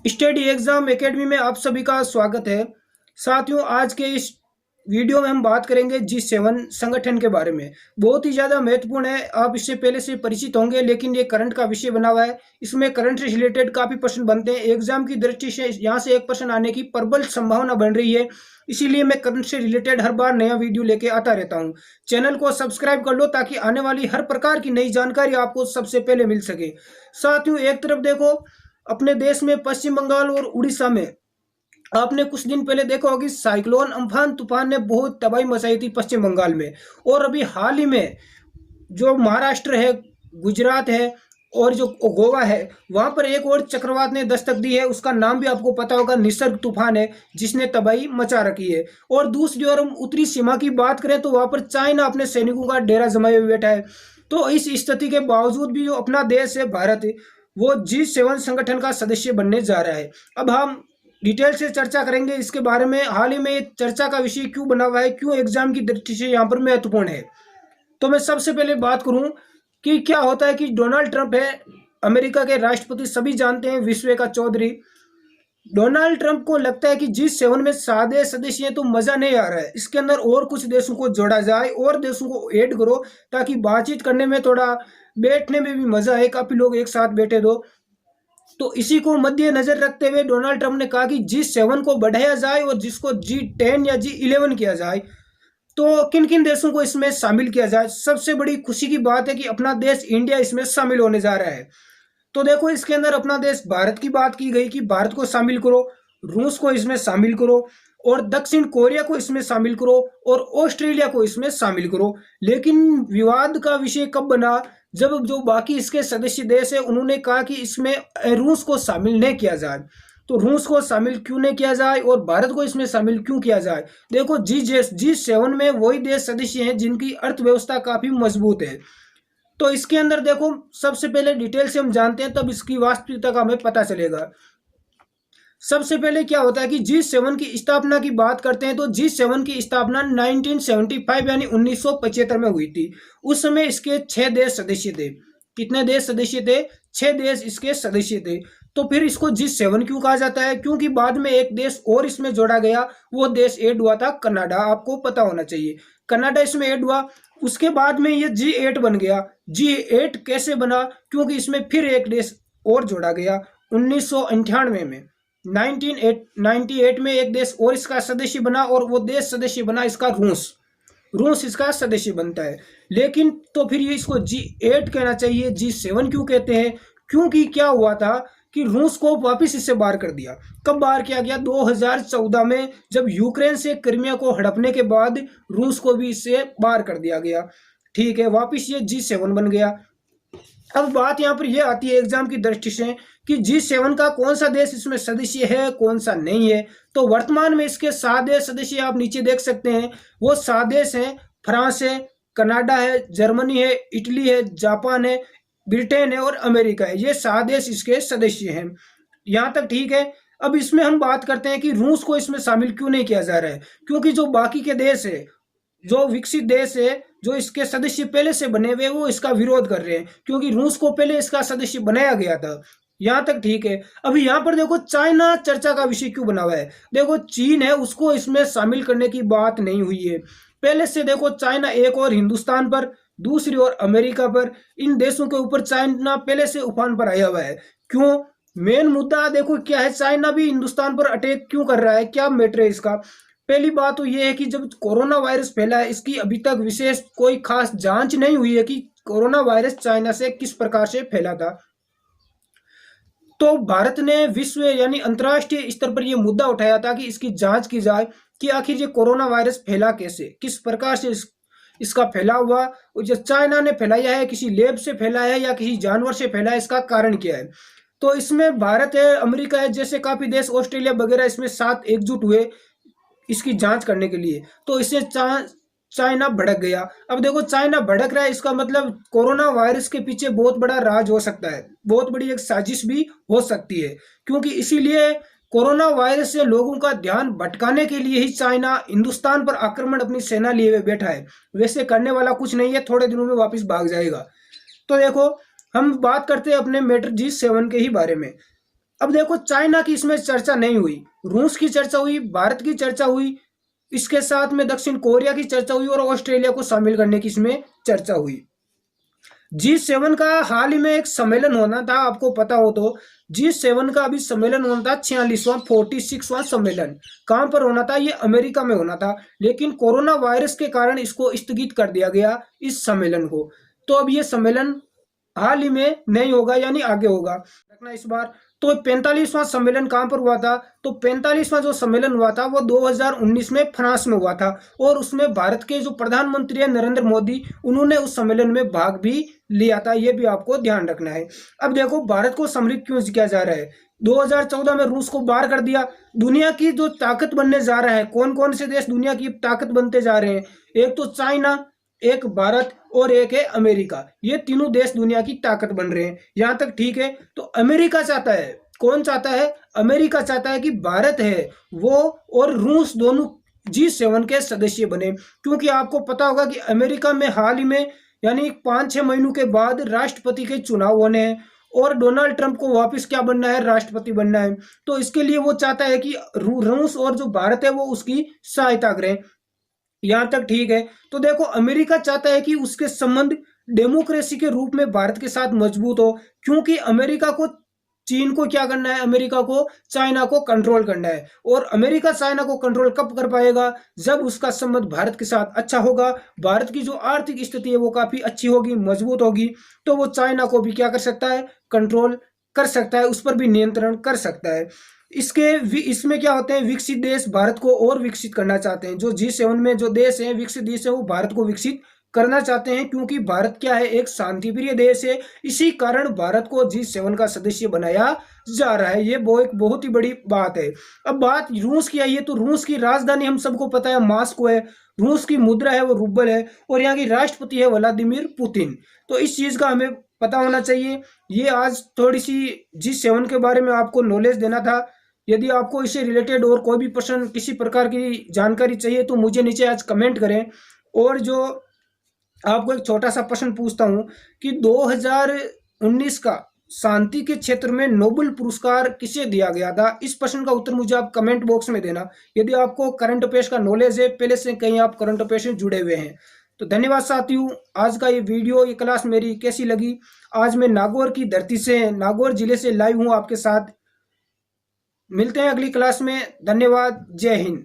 Study exam academy में आप सभी का स्वागत है। साथियों, आज के इस वीडियो में हम बात करेंगे G7 संगठन के बारे में। बहुत ही ज़्यादा महत्वपूर्ण है, आप इससे पहले से परिचित होंगे, लेकिन ये करंट का विषय बना हुआ है। इसमें करंट से रिलेटेड काफ़ी प्रश्न बनते हैं। एग्जाम की दृष्टि से यहाँ से एक प्रश्न आने की प्रबल संभावना बन रही है। इसीलिए मैं करंट से रिलेटेड हर बार नया वीडियो लेके आता रहता हूँ। चैनल को सब्सक्राइब कर लो ताकि आने वाली हर प्रकार की नई जानकारी आपको सबसे पहले मिल सके। साथियों, एक तरफ देखो, अपने देश में पश्चिम बंगाल और उड़ीसा में आपने कुछ दिन पहले देखा होगा कि साइक्लोन अम्फान तूफान ने बहुत तबाही मचाई थी पश्चिम बंगाल में। और अभी हाल ही में जो महाराष्ट्र है, गुजरात है और जो गोवा है, वहां पर एक और चक्रवात ने दस्तक दी है। उसका नाम भी आपको पता होगा, निसर्ग तूफान है, जिसने तबाही मचा रखी है। और दूसरी ओर हम उत्तरी सीमा की बात करें तो वहां पर चाइना अपने सैनिकों का डेरा जमाए हुए बैठा है। तो इस स्थिति के बावजूद भी जो अपना देश है भारत, वो G7 संगठन का सदस्य बनने जा रहा है। अब हम डिटेल से चर्चा करेंगे इसके बारे में। हाल ही में ये चर्चा का विषय क्यों बना हुआ है, क्यों एग्जाम की दृष्टि से यहाँ पर महत्वपूर्ण है। तो मैं सबसे पहले बात करूं कि क्या होता है कि डोनाल्ड ट्रंप है अमेरिका के राष्ट्रपति, सभी जानते हैं, विश्व का चौधरी। डोनाल्ड ट्रंप को लगता है कि G7 में सादे सदस्य हैं तो मजा नहीं आ रहा है, इसके अंदर और कुछ देशों को जोड़ा जाए और देशों को ऐड करो ताकि बातचीत करने में थोड़ा, बैठने में भी मजा आए, काफी लोग एक साथ बैठे दो। तो इसी को मद्देनजर रखते हुए डोनाल्ड ट्रंप ने कहा कि G7 को बढ़ाया जाए और जिसको G10 या G11 किया जाए। तो किन किन देशों को इसमें शामिल किया जाए। सबसे बड़ी खुशी की बात है कि अपना देश इंडिया इसमें शामिल होने जा रहा है। तो देखो, इसके अंदर अपना देश भारत की बात की गई कि भारत को शामिल करो, रूस को इसमें शामिल करो और दक्षिण कोरिया को इसमें शामिल करो और ऑस्ट्रेलिया को इसमें शामिल करो। लेकिन विवाद का विषय कब बना, जब जो बाकी इसके सदस्य देश है उन्होंने कहा कि इसमें रूस को शामिल नहीं किया जाए। तो रूस को शामिल क्यों नहीं किया जाए और भारत को इसमें शामिल क्यों किया जाए। देखो, G7 में वही देश सदस्य हैं जिनकी अर्थव्यवस्था काफी मजबूत है। तो इसके अंदर देखो, सबसे पहले डिटेल से हम जानते हैं, तब इसकी वास्तविकता का हमें पता चलेगा। सबसे पहले क्या होता है कि G7 की स्थापना की बात करते हैं तो G7 की स्थापना 1975 यानी 1975 में हुई थी। उस समय इसके 6 देश सदस्य थे। कितने देश सदस्य थे? 6 देश इसके सदस्य थे। तो फिर इसको G7 क्यों कहा जाता है? क्योंकि बाद में एक देश और इसमें जोड़ा गया, वो देश ऐड हुआ था कनाडा। आपको पता होना चाहिए, कनाडा इसमें ऐड हुआ। उसके बाद में ये G8 बन गया। G8 कैसे बना? क्योंकि इसमें फिर एक देश और जोड़ा गया 1998 में। 1998 में एक देश और इसका सदस्य बना और वो देश सदस्य बना इसका रूस। रूस इसका सदस्य बनता है। लेकिन तो फिर ये इसको G8 कहना चाहिए, G7 क्यों कहते हैं? क्योंकि क्या हुआ था कि रूस को वापस इससे बाहर कर दिया। कब बाहर किया गया? 2014 में, जब यूक्रेन से क्रीमिया को हड़पने के बाद रूस को भी इससे बाहर कर दिया गया। ठीक है, वापस ये G7 बन गया। अब बात यहाँ पर यह आती है एग्जाम की दृष्टि से कि G7 का कौन सा देश इसमें सदस्य है, कौन सा नहीं है। तो वर्तमान में इसके 7 देश सदस्य आप नीचे देख सकते हैं। वो 7 देश हैं, फ्रांस है, कनाडा है, जर्मनी है, इटली है, जापान है, ब्रिटेन है और अमेरिका है। ये 7 देश इसके सदस्य हैं। यहाँ तक ठीक है। अब इसमें हम बात करते हैं कि रूस को इसमें शामिल क्यों नहीं किया जा रहा है। क्योंकि जो बाकी के देश है, जो विकसित देश है, जो इसके सदस्य पहले से बने हुए, वो इसका विरोध कर रहे हैं क्योंकि रूस को पहले इसका सदस्य बनाया गया था। यहां तक ठीक है। अभी यहां पर देखो, चाइना चर्चा का विषय क्यों बना हुआ है। देखो, चीन है, उसको इसमें शामिल करने की बात नहीं हुई है पहले से। देखो, चाइना एक और हिंदुस्तान पर, दूसरी ओर अमेरिका पर, इन देशों के ऊपर चाइना पहले से उफान पर आया हुआ है। क्यों? मेन मुद्दा देखो क्या है, चाइना भी हिंदुस्तान पर अटैक क्यों कर रहा है, क्या मैटर है इसका। पहली बात तो यह है कि जब कोरोना वायरस फैला है, इसकी अभी तक विशेष कोई खास जांच नहीं हुई है कि कोरोना वायरस चाइना से किस प्रकार से फैला था। तो भारत ने विश्व यानी अंतर्राष्ट्रीय स्तर पर यह मुद्दा उठाया था कि इसकी जांच की जाए कि आखिर ये कोरोना वायरस फैला कैसे, किस प्रकार से इसका फैलाव हुआ। जो चाइना ने फैलाया है, किसी लैब से फैला है या किसी जानवर से फैला है, इसका कारण क्या है। तो इसमें भारत है, अमेरिका है, जैसे काफी देश, ऑस्ट्रेलिया वगैरह, इसमें साथ एकजुट हुए इसकी जांच करने के लिए। तो इससे चाइना भड़क गया। अब देखो, चाइना भड़क रहा है, इसका मतलब कोरोना वायरस के पीछे बहुत बड़ा राज हो सकता है, बहुत बड़ी एक साजिश भी हो सकती है। क्योंकि इसीलिए कोरोना वायरस से लोगों का ध्यान भटकाने के लिए ही चाइना हिंदुस्तान पर आक्रमण अपनी सेना लिए हुए बैठा है। वैसे करने वाला कुछ नहीं है, थोड़े दिनों में वापस भाग जाएगा। तो देखो, हम बात करते हैं अपने मैटर G7 के ही बारे में। अब देखो, चाइना की इसमें चर्चा नहीं हुई, रूस की चर्चा हुई, भारत की चर्चा हुई, इसके साथ में दक्षिण कोरिया की चर्चा हुई और ऑस्ट्रेलिया को शामिल करने की इसमें चर्चा हुई। G7 का हाल ही में एक सम्मेलन होना था, आपको पता हो तो। G7 का अभी सम्मेलन होना था, 46वां सम्मेलन। कहां पर होना था? ये अमेरिका में होना था, लेकिन कोरोना वायरस के कारण इसको स्थगित कर दिया गया, इस सम्मेलन को। तो अब ये सम्मेलन हाल ही में नहीं होगा, यानी आगे होगा। रखना इस बार। तो 45वां सम्मेलन कहां पर हुआ था? तो 45वां जो सम्मेलन हुआ था वो 2019 में फ्रांस में हुआ था, और उसमें भारत के जो प्रधानमंत्री है नरेंद्र मोदी, उन्होंने उस सम्मेलन में भाग भी लिया था। ये भी आपको ध्यान रखना है। अब देखो, भारत को सम्मिलित क्यों किया जा रहा है? 2014 में रूस को बाहर कर दिया। दुनिया की जो ताकत बनने जा रहा है, कौन कौन से देश दुनिया की ताकत बनते जा रहे हैं? एक तो चाइना, एक भारत और एक है अमेरिका। ये तीनों देश दुनिया की ताकत बन रहे हैं। यहां तक ठीक है। तो अमेरिका चाहता है, कौन चाहता है? अमेरिका चाहता है कि भारत है वो और रूस दोनों G7 के सदस्य बने, क्योंकि आपको पता होगा कि अमेरिका में हाल ही में, यानी 5-6 महीनों के बाद राष्ट्रपति के चुनाव होने हैं, और डोनाल्ड ट्रंप को वापस क्या बनना है? राष्ट्रपति बनना है। तो इसके लिए वो चाहता है कि रूस और जो भारत है वो उसकी सहायता करें। यहां तक ठीक है। तो देखो, अमेरिका चाहता है कि उसके संबंध डेमोक्रेसी के रूप में भारत के साथ मजबूत हो, क्योंकि अमेरिका को चीन को क्या करना है? अमेरिका को चाइना को कंट्रोल करना है। और अमेरिका चाइना को कंट्रोल कब कर पाएगा? जब उसका संबंध भारत के साथ अच्छा होगा, भारत की जो आर्थिक स्थिति है वो काफी अच्छी होगी, मजबूत होगी, तो वो चाइना को भी क्या कर सकता है? कंट्रोल कर सकता है, उस पर भी नियंत्रण कर सकता है। इसमें क्या होते हैं? विकसित देश भारत को और विकसित करना चाहते हैं। जो G7 में जो देश हैं, विकसित देश है, वो भारत को विकसित करना चाहते हैं, क्योंकि भारत क्या है? एक शांति प्रिय देश है। इसी कारण भारत को G7 का सदस्य बनाया जा रहा है। ये वो एक बहुत ही बड़ी बात है। अब बात रूस की आई है, तो रूस की राजधानी हम सबको पता है मॉस्को है। रूस की मुद्रा है वो रूबल है, और यहाँ की राष्ट्रपति है व्लादिमीर पुतिन। तो इस चीज का हमें पता होना चाहिए। ये आज थोड़ी सी G7 के बारे में आपको नॉलेज देना था। यदि आपको इससे रिलेटेड और कोई भी प्रश्न, किसी प्रकार की जानकारी चाहिए, तो मुझे नीचे आज कमेंट करें। और जो आपको एक छोटा सा प्रश्न पूछता हूं कि 2019 का शांति के क्षेत्र में नोबेल पुरस्कार किसे दिया गया था? इस प्रश्न का उत्तर मुझे आप कमेंट बॉक्स में देना। यदि आपको करंट अफेयर्स का नॉलेज है, पहले से कहीं आप करंट अफेयर्स से जुड़े हुए हैं। तो धन्यवाद साथियों। आज का ये वीडियो, ये क्लास मेरी कैसी लगी? आज मैं नागौर की धरती से, नागौर जिले से लाइव हूँ आपके साथ। मिलते हैं अगली क्लास में। धन्यवाद। जय हिंद।